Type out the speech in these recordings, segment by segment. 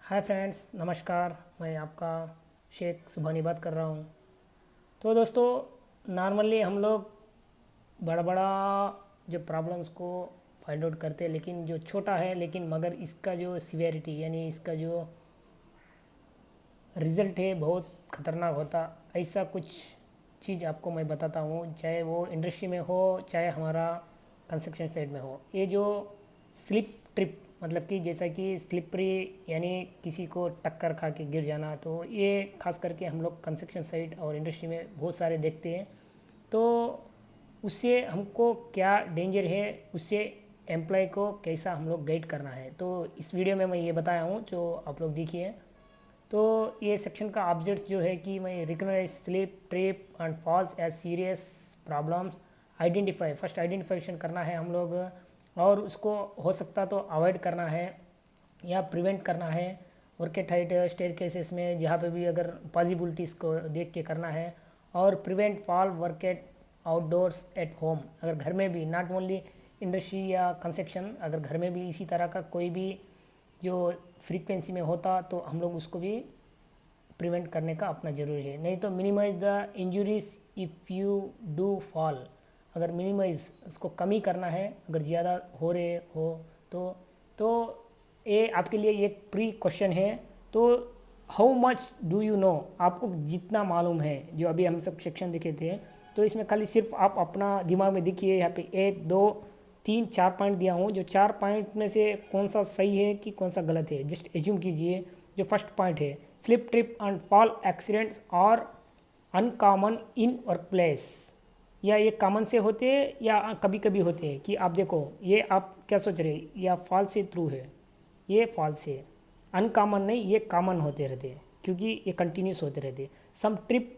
Hi friends, नमस्कार। मैं आपका शेख सुभानी बात कर रहा हूँ। तो दोस्तों, नॉर्मली हम लोग बड़ा बड़ा जो प्रॉब्लम्स को फाइंड आउट करते हैं, लेकिन जो छोटा है लेकिन मगर इसका जो सिवियरिटी यानी इसका जो रिज़ल्ट है बहुत ख़तरनाक होता। ऐसा कुछ चीज़ आपको मैं बताता हूँ, चाहे वो इंडस्ट्री में हो चाहे हमारा कंस्ट्रक्शन साइड में हो। ये जो स्लिप ट्रिप मतलब कि जैसा कि स्लिपरी यानी किसी को टक्कर खा के गिर जाना, तो ये खास करके हम लोग कंस्ट्रक्शन साइट और इंडस्ट्री में बहुत सारे देखते हैं। तो उससे हमको क्या डेंजर है, उससे एम्प्लॉय को कैसा हम लोग गाइड करना है, तो इस वीडियो में मैं ये बताया हूँ जो आप लोग देखिए। तो ये सेक्शन का ऑब्जेक्ट जो है कि मैं recognise slip trip and falls as serious problems, identify first identification करना है हम लोग, और उसको हो सकता तो अवॉइड करना है या प्रिवेंट करना है। Work at height staircases में जहाँ पे भी अगर पॉसिबिलिटीज़ को देख के करना है, और prevent fall work at outdoors eight home, अगर घर में भी, नॉट ओनली इंडस्ट्री या कंस्ट्रक्शन, अगर घर में भी इसी तरह का कोई भी जो फ्रीक्वेंसी में होता तो हम लोग उसको भी प्रिवेंट करने का अपना ज़रूरी है। नहीं तो minimise the injuries if you do fall, अगर मिनिमाइज उसको कमी करना है, अगर ज़्यादा हो रहे हो तो ये आपके लिए एक प्री क्वेश्चन है। तो how much do you know, आपको जितना मालूम है, जो अभी हम सब सेक्शन देखे थे, तो इसमें खाली सिर्फ आप अपना दिमाग में देखिए। यहाँ पे 1 2 3 4 पॉइंट दिया हूँ, जो 4 पॉइंट में से कौन सा सही है कि कौन सा गलत है, जस्ट एज्यूम कीजिए। जो फर्स्ट पॉइंट है, slip trip and fall accidents और अनकॉमन इन वर्क प्लेस, या ये कॉमन से होते हैं या कभी कभी होते हैं कि आप देखो, ये आप क्या सोच रहे हैं, या फॉल से थ्रू है, ये फॉल से, अनकॉमन नहीं, ये कॉमन होते रहते हैं क्योंकि ये कंटिन्यूस होते रहते हैं। Some trip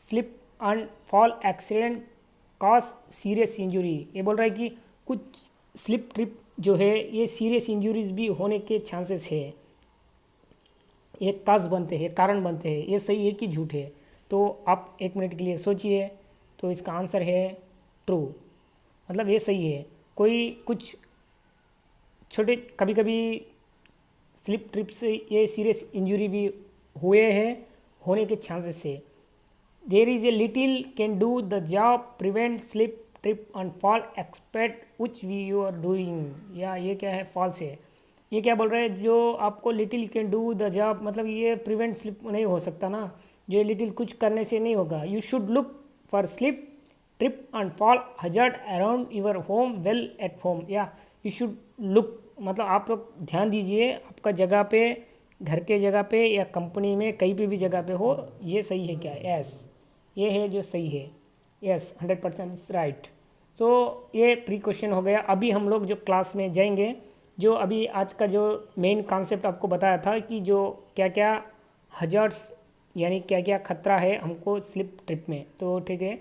slip and fall accident cause serious injury, ये बोल रहा है कि कुछ स्लिप ट्रिप जो है ये सीरियस इंजरीज भी होने के चांसेस है, ये काज बनते हैं, कारण बनते हैं। ये सही है कि झूठ है, तो आप 1 मिनट के लिए सोचिए। तो इसका आंसर है ट्रू, मतलब ये सही है। कोई कुछ छोटे कभी कभी स्लिप ट्रिप से ये सीरियस इंजरी भी हुए हैं, होने के चांसेस है। There is a little can do the job prevent slip trip and fall expect which we you are doing, या ये क्या है, फॉल्स है। ये क्या बोल रहे हैं, जो आपको little can do the job, मतलब ये प्रिवेंट स्लिप नहीं हो सकता ना, जो ये लिटिल कुछ करने से नहीं होगा। You should look for slip trip and fall hazard around your home well at home, या यू शुड लुक मतलब आप लोग ध्यान दीजिए आपका जगह पे, घर के जगह पे या कंपनी में कहीं पे भी जगह पे हो। ये सही है क्या? यस, ये है जो सही है। Yes, 100% right. तो ये प्री क्वेश्चन हो गया। अभी हम लोग जो क्लास में जाएंगे, जो अभी आज का जो मेन कॉन्सेप्ट आपको बताया था कि जो क्या क्या हजार्ड्स यानी क्या क्या खतरा है हमको स्लिप ट्रिप में, तो ठीक है।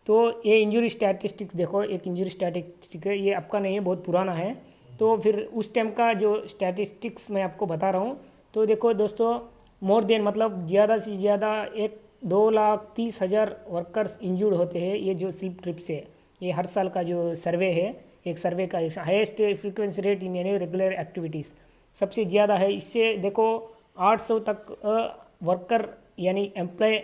तो ये इंजरी स्टैटिस्टिक्स देखो, एक इंजरी स्टैटिस्टिक है, ये आपका नहीं है, बहुत पुराना है। तो फिर उस टाइम का जो स्टैटिस्टिक्स मैं आपको बता रहा हूँ। तो देखो दोस्तों, मोर देन मतलब ज़्यादा से ज़्यादा 1,2,30,000 वर्कर्स इंजूर्ड होते हैं ये जो स्लिप ट्रिप से। ये हर साल का जो सर्वे है, एक सर्वे का highest frequency rate in any regular activities सबसे ज़्यादा है। इससे देखो 800 तक वर्कर यानी एम्प्लॉय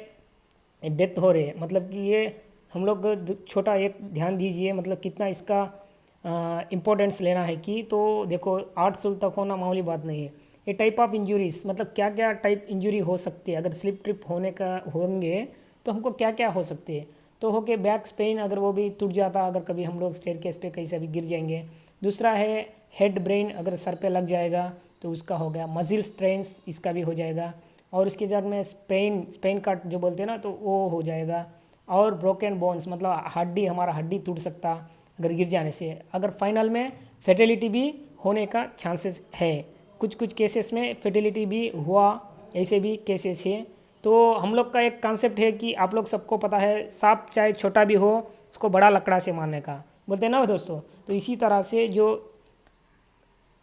डेथ हो रहे हैं। मतलब कि ये हम लोग छोटा एक ध्यान दीजिए, मतलब कितना इसका इम्पोर्टेंस लेना है कि, तो देखो 800 तक होना मामूली बात नहीं है। ये टाइप ऑफ इंजरीज मतलब क्या क्या टाइप इंजरी हो सकती है, अगर स्लिप ट्रिप होने का होंगे तो हमको क्या क्या हो सकते हैं। तो हो के बैक स्पेन, अगर वो भी टूट जाता, अगर कभी हम लोग स्टेयर केस पे कहीं से भी गिर जाएंगे। दूसरा है हेड ब्रेन, अगर सर पे लग जाएगा तो उसका हो गया। मजिल स्ट्रेंस, इसका भी हो जाएगा। और उसके साथ में स्पेन का जो बोलते हैं ना, तो वो हो जाएगा। और ब्रोकन बोन्स मतलब हड्डी, हमारा हड्डी टूट सकता अगर गिर जाने से। अगर फाइनल में फेटेलिटी भी होने का चांसेस है, कुछ कुछ केसेस में फेटेलिटी भी हुआ, ऐसे भी केसेस है। तो हम लोग का एक कॉन्सेप्ट है कि आप लोग सबको पता है, सांप चाहे छोटा भी हो उसको बड़ा लकड़ा से मारने का बोलते हैं ना दोस्तों। तो इसी तरह से जो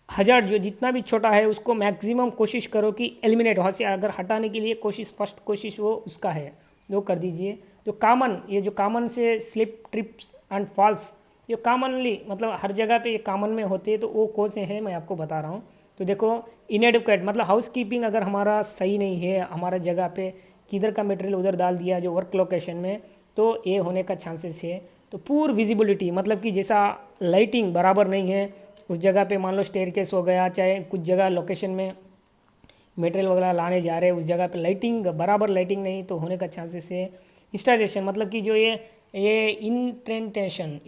हजार्ड जो जितना भी छोटा है उसको मैक्सिमम कोशिश करो कि एलिमिनेट, वहाँ से अगर हटाने के लिए कोशिश, फर्स्ट कोशिश वो उसका है, वो कर दीजिए। जो कॉमन, ये जो कॉमन से स्लिप ट्रिप्स एंड फॉल्स, जो कॉमनली मतलब हर जगह पे ये कॉमन में होते हैं, तो वो कौन से हैं मैं आपको बता रहा हूँ। तो देखो, इनएडुकेट मतलब हाउस कीपिंग अगर हमारा सही नहीं है, हमारा जगह पे किधर का मटेरियल उधर डाल दिया जो वर्क लोकेशन में, तो ये होने का चांसेस है। तो पूर विजिबिलिटी मतलब कि जैसा लाइटिंग बराबर नहीं है उस जगह पे, मान लो स्टेयरकेस हो गया, चाहे कुछ जगह लोकेशन में मटेरियल वगैरह लाने जा रहे हैं उस जगह पे लाइटिंग बराबर लाइटिंग नहीं तो होने का चांसेस है। इंस्टालेशन मतलब कि जो ये इंटेंटेशन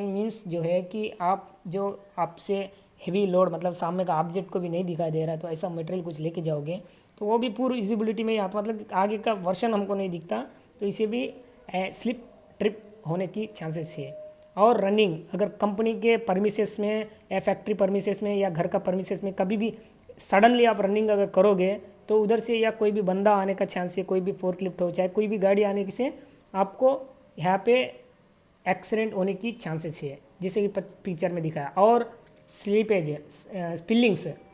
मीन्स जो है कि आप जो आपसे हेवी लोड मतलब सामने का ऑब्जेक्ट को भी नहीं दिखाई दे रहा है तो ऐसा मटेरियल कुछ लेके जाओगे तो वो भी पूरी विजिबिलिटी में ही आता, मतलब आगे का वर्शन हमको नहीं दिखता, तो इसे भी स्लिप ट्रिप होने की चांसेस है। और रनिंग अगर कंपनी के परमिसेस में या फैक्ट्री परमिसेस में या घर का परमिसेस में कभी भी सडनली आप रनिंग अगर करोगे तो उधर से या कोई भी बंदा आने का चांस है, कोई भी फोर्कलिफ्ट हो चाहे कोई भी गाड़ी आने से आपको यहाँ पे एक्सीडेंट होने की चांसेस है, जैसे कि पिक्चर में दिखाया। और स्लीपेज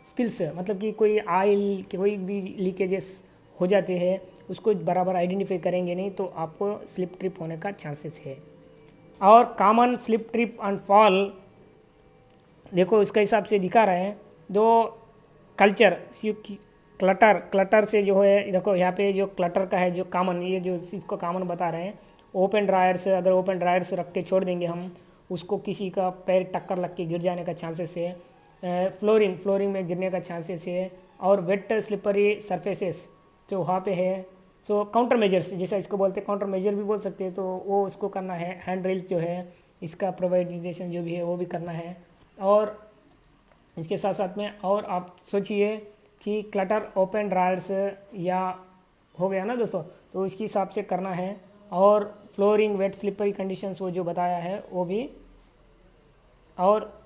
स्पिल्स मतलब कि कोई ऑयल के कोई भी लीकेजेस हो जाते हैं उसको बराबर आइडेंटिफाई करेंगे नहीं तो आपको स्लिप ट्रिप होने का चांसेस है। और common slip trip and fall देखो इसका हिसाब से दिखा रहे हैं जो कल्चर क्लटर से जो है, देखो यहाँ पे जो क्लटर का है जो कॉमन, ये जो इसको कॉमन बता रहे हैं। ओपन ड्रायर्स अगर ओपन ड्रायर्स रख के छोड़ देंगे हम उसको किसी का पैर टक्कर लग के गिर जाने का चांसेस है। फ्लोरिंग में गिरने का चांसेस है। और वेट स्लिपरी सरफेसेस जो वहाँ पे है। सो काउंटर मेजर्स जैसा इसको बोलते हैं, काउंटर मेजर भी बोल सकते हैं, तो वो उसको करना है। हैंड रेल्स जो है इसका प्रोवाइडेशन जो भी है वो भी करना है। और इसके साथ साथ में और आप सोचिए कि क्लटर ओपन ड्रायर्स या हो गया ना दोस्तों, तो इसके हिसाब से करना है। और फ्लोरिंग वेट स्लिपरी कंडीशंस वो जो बताया है वो भी। और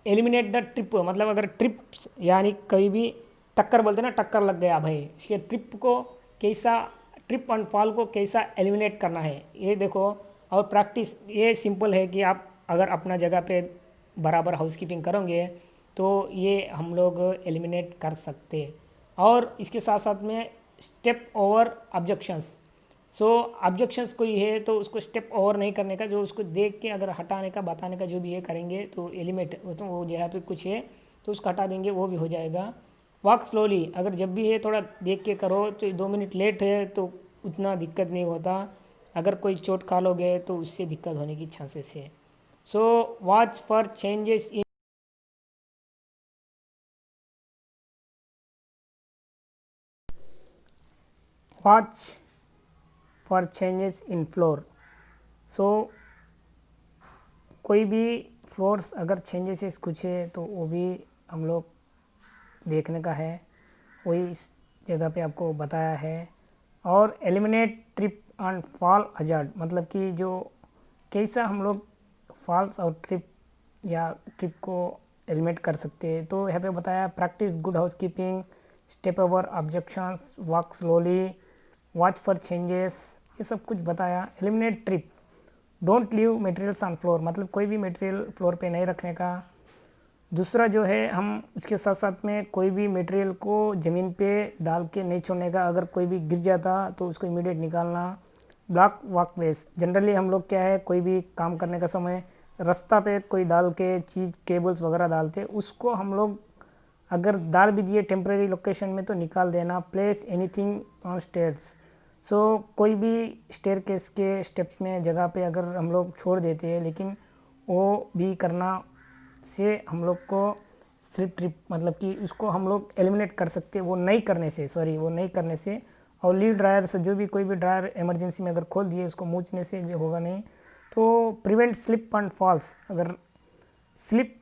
एलिमिनेट द ट्रिप मतलब अगर ट्रिप्स यानी कहीं भी टक्कर बोलते ना, टक्कर लग गया भाई, इसके ट्रिप को कैसा, ट्रिप एंड फॉल को कैसा एलिमिनेट करना है ये देखो। और प्रैक्टिस ये सिंपल है कि आप अगर अपना जगह पे बराबर हाउसकीपिंग करोगे तो ये हम लोग एलिमिनेट कर सकते। और इसके साथ साथ में स्टेप ओवर ऑब्जेक्शंस। सो ऑब्जेक्शंस कोई है तो उसको स्टेप ओवर नहीं करने का, जो उसको देख के अगर हटाने का बताने का जो भी ये करेंगे तो एलिमिनेट तो वो जहाँ पे कुछ है तो उसको हटा देंगे वो भी हो जाएगा। वॉक स्लोली अगर जब भी है थोड़ा देख के करो, तो 2 मिनट लेट है तो उतना दिक्कत नहीं होता, अगर कोई चोट खा लोगे तो उससे दिक्कत होने की चांसेस है। So watch for changes in watch for changes in floor. So कोई भी फ्लोर्स अगर चेंजेस कुछ है तो वो भी हम लोग देखने का है, वही इस जगह पे आपको बताया है। और eliminate trip and fall hazard मतलब कि जो कैसा हम लोग फॉल्स और ट्रिप या ट्रिप को एलिमिनेट कर सकते हैं, तो यहाँ पे बताया practice good housekeeping, step over objections, walk slowly, watch for changes, ये सब कुछ बताया। Eliminate trip, don't leave materials on floor मतलब कोई भी मटेरियल फ्लोर पे नहीं रखने का। दूसरा जो है हम उसके साथ साथ में कोई भी मटेरियल को ज़मीन पे डाल के नहीं छोड़ने का, अगर कोई भी गिर जाता तो उसको इमीडिएट निकालना। ब्लॉक वॉकवेज जनरली हम लोग क्या है कोई भी काम करने का समय रास्ता पे कोई डाल के चीज़ केबल्स वगैरह डालते, उसको हम लोग अगर डाल भी दिए टेम्प्रेरी लोकेशन में तो निकाल देना। प्लेस एनीथिंग ऑन स्टेयर्स, सो कोई भी स्टेयर केस के स्टेप्स में जगह पे अगर हम लोग छोड़ देते हैं, लेकिन वो भी करना से हम लोग को स्लिप ट्रिप मतलब कि उसको हम लोग एलिमिनेट कर सकते हैं, वो नहीं करने से। और लीव ड्रायर से जो भी कोई भी ड्रायर इमरजेंसी में अगर खोल दिए उसको मूंछने से जो होगा नहीं। तो प्रिवेंट स्लिप एंड फॉल्स, अगर स्लिप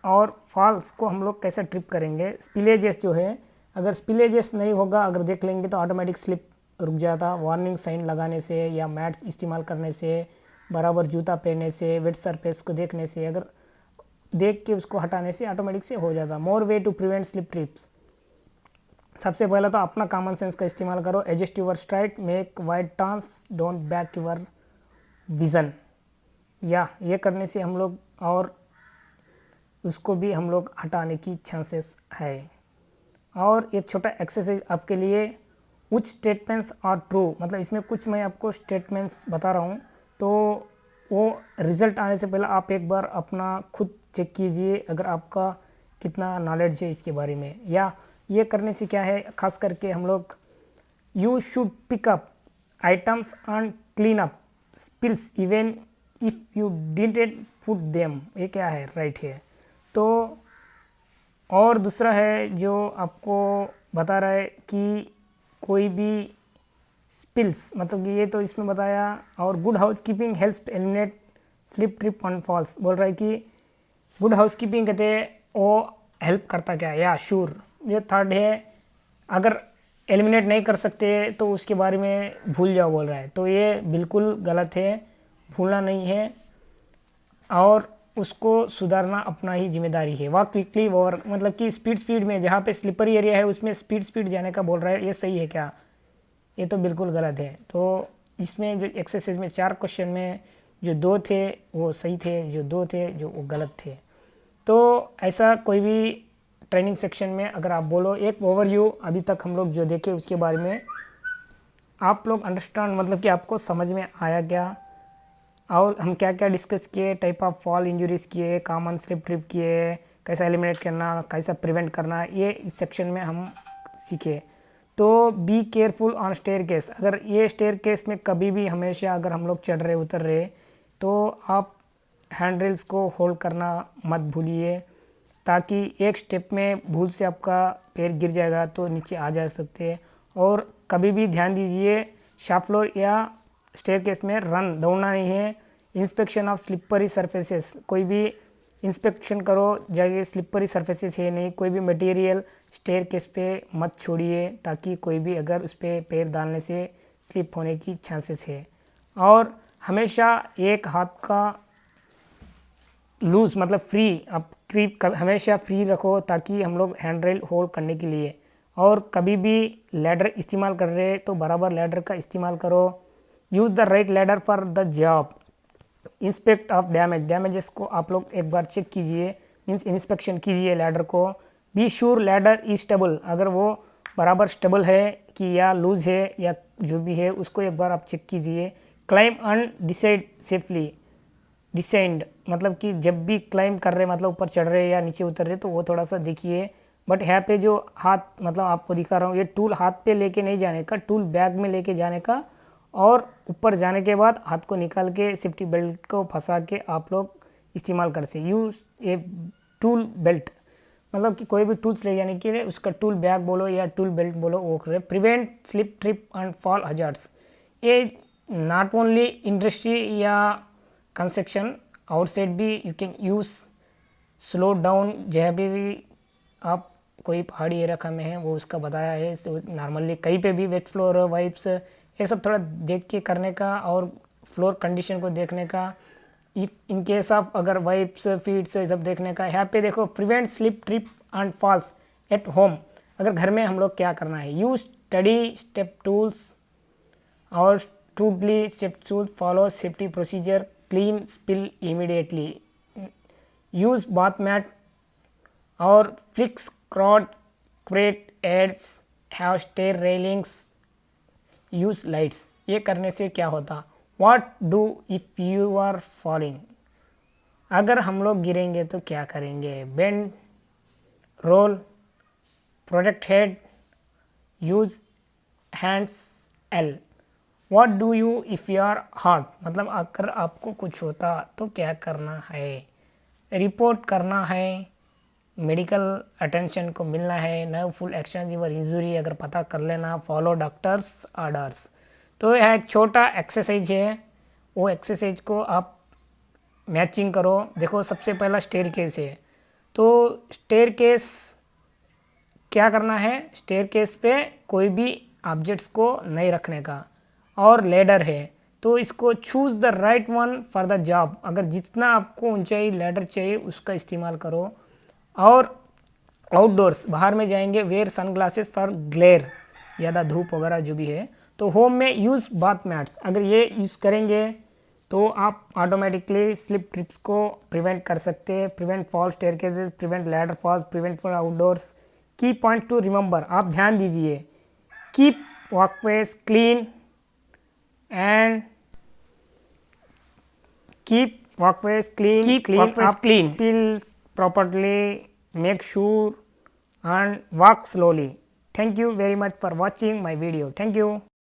और फॉल्स को हम लोग कैसे ट्रिप करेंगे। स्पिलेजेस जो है, अगर स्पिलेजेस नहीं होगा अगर देख लेंगे तो ऑटोमेटिक स्लिप रुक जाता। वार्निंग साइन लगाने से या मैट्स इस्तेमाल करने से, बराबर जूता पहनने से, वेट सरफेस को देखने से, अगर देख के उसको हटाने से ऑटोमेटिक से हो जाता। More way to prevent slip trips, सबसे पहले तो अपना कॉमन सेंस का इस्तेमाल करो। Adjust your stride, make wide turns, don't back your vision, या ये करने से हम लोग और उसको भी हम लोग हटाने की चांसेस है। और एक छोटा एक्सरसाइज आपके लिए, कुछ स्टेटमेंट्स आर ट्रू मतलब इसमें कुछ मैं आपको स्टेटमेंट्स बता रहा हूँ, तो वो रिज़ल्ट आने से पहले आप एक बार अपना खुद चेक कीजिए। अगर आपका कितना नॉलेज है इसके बारे में। या ये करने से क्या है, खास करके हम लोग you should pick up items and clean up spills even if you didn't put them, ये क्या है, राइट है। तो और दूसरा है जो आपको बता रहा है कि कोई भी स्पिल्स, मतलब कि ये तो इसमें बताया। और good housekeeping helps eliminate slip trip and falls, बोल रहा है कि गुड हाउस कीपिंग कहते हैं वो हेल्प करता क्या है, या श्योर। ये थर्ड है, अगर एलिमिनेट नहीं कर सकते तो उसके बारे में भूल जाओ, बोल रहा है। तो ये बिल्कुल गलत है, भूलना नहीं है और उसको सुधारना अपना ही जिम्मेदारी है। वॉक क्विकली, और मतलब कि स्पीड में, जहाँ पे स्लिपरी एरिया है उसमें स्पीड जाने का बोल रहा है, ये सही है क्या? ये तो बिल्कुल गलत है। तो इसमें जो एक्सरसाइज में 4 क्वेश्चन में जो 2 थे वो सही थे, जो 2 थे जो वो गलत थे। तो ऐसा कोई भी ट्रेनिंग सेक्शन में अगर आप बोलो, एक ओवरव्यू अभी तक हम लोग जो देखे उसके बारे में आप लोग अंडरस्टैंड, मतलब कि आपको समझ में आया क्या, और हम क्या क्या डिस्कस किए, टाइप ऑफ फॉल इंजरीज किए, कॉमन स्लिप ट्रिप किए, कैसा एलिमिनेट करना, कैसा प्रिवेंट करना, ये इस सेक्शन में हम सीखे। तो be careful on staircase, अगर ये स्टेयर केस में कभी भी हमेशा अगर हम लोग चढ़ रहे उतर रहे तो आप हैंड रेल्स को होल्ड करना मत भूलिए, ताकि एक स्टेप में भूल से आपका पैर गिर जाएगा तो नीचे आ जा सकते हैं। और कभी भी ध्यान दीजिए, शॉप फ्लोर या स्टेयरकेस में रन दौड़ना नहीं है। इंस्पेक्शन ऑफ स्लिपरी सरफेसेस, कोई भी इंस्पेक्शन करो जगह स्लिपरी सरफेसेस है नहीं, कोई भी मटेरियल स्टेयरकेस पे मत छोड़िए, ताकि कोई भी अगर उस पर पैर डालने से स्लिप होने की चांसेस है। और हमेशा एक हाथ का लूज, मतलब फ्री, आप क्रीप हमेशा फ्री रखो ताकि हम लोग हैंड रेल होल्ड करने के लिए। और कभी भी लैडर इस्तेमाल कर रहे तो बराबर लैडर का इस्तेमाल करो। Use the right ladder for the job. Inspect of damages को आप लोग एक बार चेक कीजिए, मीन्स इंस्पेक्शन कीजिए लैडर को। Be sure ladder is stable, अगर वो बराबर स्टेबल है कि या लूज है या जो भी है उसको एक बार आप चेक कीजिए। Climb and decide safely, descend मतलब कि जब भी क्लाइम कर रहे, मतलब ऊपर चढ़ रहे या नीचे उतर रहे तो वो थोड़ा सा देखिए। बट यहाँ पे जो हाथ, मतलब आपको दिखा रहा हूँ, ये टूल हाथ पे लेके नहीं जाने का, टूल बैग में लेके जाने का। और ऊपर जाने के बाद हाथ को निकाल के सेफ्टी बेल्ट को फंसा के आप लोग इस्तेमाल कर सकते। यूज़ ए टूल बेल्ट, मतलब कि कोई भी टूल्स ले जाने के लिए उसका टूल बैग बोलो या टूल बेल्ट बोलो, वो करे। Prevent slip trip and fall hazards, ये नॉट ओनली इंडस्ट्री या कंस्ट्रक्शन, आउटसाइड भी you can use. Slow down, जहाँ भी आप कोई पहाड़ी इलाका में है वो उसका बताया है। नॉर्मली कहीं पे भी वेट फ्लोर, वाइप्स, ये सब थोड़ा देख के करने का और फ्लोर कंडीशन को देखने का। इफ इन केस ऑफ अगर वाइप्स फीड्स सब देखने का। यहाँ पे देखो, prevent slip trip and falls at home, अगर घर में हम लोग क्या करना है, यूज स्टडी स्टेप टूल्स और truly step tools, follow safety procedure, clean spill immediately, use bath mat और फ्लिक्स क्रॉड क्रेट एड्स, have stair railings, use lights. ये करने से क्या होता, what do if you are falling, अगर हम लोग गिरेंगे तो क्या करेंगे, bend, roll, protect head, use hands L. What do you if you are hurt, मतलब अगर आपको कुछ होता तो क्या करना है, रिपोर्ट करना है, मेडिकल अटेंशन को मिलना है, no full action your injury, अगर पता कर लेना, फॉलो डॉक्टर्स ऑर्डर्स। तो यह एक छोटा एक्सरसाइज है, वो एक्सरसाइज को आप मैचिंग करो। देखो, सबसे पहला स्टेयर केस है, तो स्टेयर केस क्या करना है, स्टेयर केस पे कोई भी ऑब्जेक्ट्स को नहीं रखने का। और लेडर है तो इसको choose the right one for the job, अगर जितना आपको ऊंचाई लेडर चाहिए उसका इस्तेमाल करो। और आउटडोर्स, बाहर में जाएंगे, वेयर सनग्लासेस फॉर ग्लेयर, ज़्यादा धूप वगैरह जो भी है। तो होम में यूज़ बाथ मैट्स, अगर ये यूज़ करेंगे तो आप ऑटोमेटिकली स्लिप ट्रिप्स को प्रिवेंट कर सकते हैं। Prevent fall staircases, prevent ladder falls, prevent for outdoors. Key point to remember, आप ध्यान दीजिए, keep walkways clean and keep walkways clean, Keep walkways clean. Spill properly, make sure and walk slowly. Thank you very much for watching my video. Thank you.